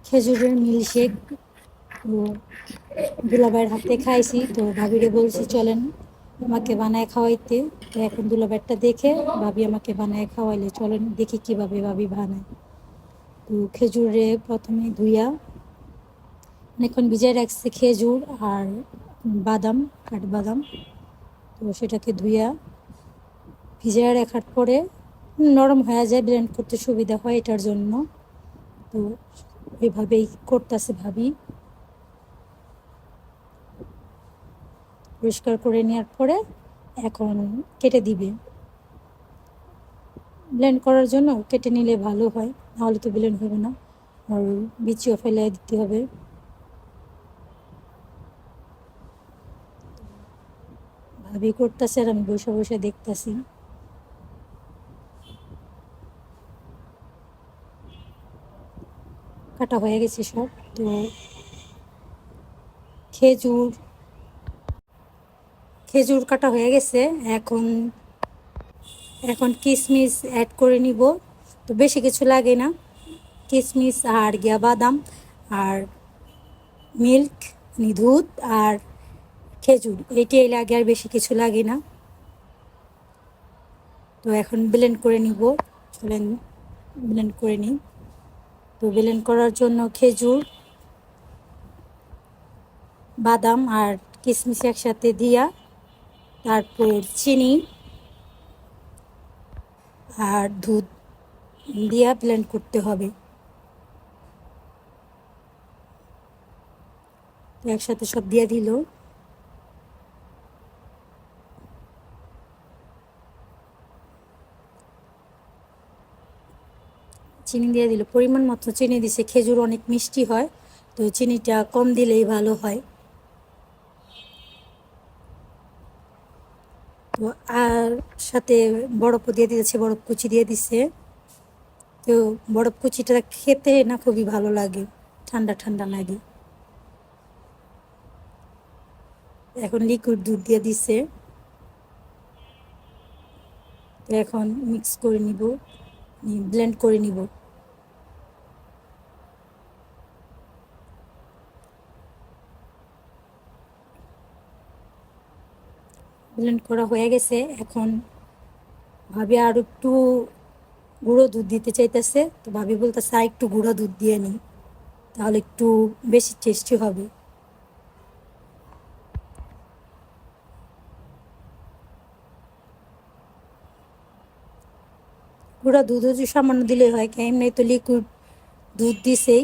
খেজুরের মিল্কশেক। তো দুলাভাইয়ের হাতে খাইছি, তো ভাবিরে বলছি চলেন আমাকে বানায় খাওয়াইতে। তো এখন দুলাভাইয়েরটা দেখে ভাবি আমাকে বানায় খাওয়াইলে চলেন দেখি কিভাবে ভাবি বানায়। তো খেজুরে প্রথমে ধুইয়া অনেকক্ষণ ভিজায় রাখছে খেজুর আর বাদাম, কাঠবাদাম। তো সেটাকে ধুইয়া ভিজায় রাখার পরে নরম হয়ে যায়, ব্লেন্ড করতে সুবিধা হয় এটার জন্য। তো এইভাবেই করতেছে ভাবি। পরিষ্কার করে নেওয়ার পরে এখন কেটে দিবে। ব্লেন্ড করার জন্য কেটে নিলে ভালো হয়, নাহলে তো ব্লেন্ড হবে না, আর বিচিও ফেলে দিতে হবে। ভাবি করতেছে আর আমি বসে বসে দেখতেছি। কাটা হয়ে গেছে সব। তো খেজুর খেজুর কাটা হয়ে গেছে। এখন এখন কিশমিশ অ্যাড করে নিব। তো বেশি কিছু লাগে না, কিশমিশ আর বাদাম আর মিল্ক দুধ আর খেজুর, এইটাই লাগে, আর বেশি কিছু লাগে না। তো এখন ব্লেন্ড করে নিব, চলেন ব্লেন্ড করে নিই। তো ব্লেন্ড করার জন্য খেজুর, বাদাম আর কিশমিশ একসাথে দিয়া, তারপর চিনি আর দুধ দিয়া ব্লেন্ড করতে হবে। তো একসাথে সব দিয়ে দিল। চিনি দিয়ে দিল, পরিমাণ মতো চিনি দিছে, খেজুর অনেক মিষ্টি হয়, তো চিনিটা কম দিলেই ভালো হয়। তো আর সাথে বরফও দিয়ে দিয়েছে, বরফ কুচি দিয়ে দিছে। তো বরফ কুচিটা খেতে না খুবই ভালো লাগে, ঠান্ডা ঠান্ডা লাগে। এখন লিকুইড দুধ দিয়ে দিছে। তো এখন মিক্স করে নিব, ব্লেন্ড করে নিব। ব্লেন্ড করা হয়ে গেছে। এখন ভাবি আর একটু গুঁড়ো দুধ দিতে চাইতেছে, তো ভাবি বলতেছে আর একটু গুঁড়ো দুধ দিয়ে নিই, তাহলে একটু বেশি টেস্টি হবে। গুঁড়া দুধও সামান্য দিলে হয়, এমনি তো লিকুইড দুধ দিছেই,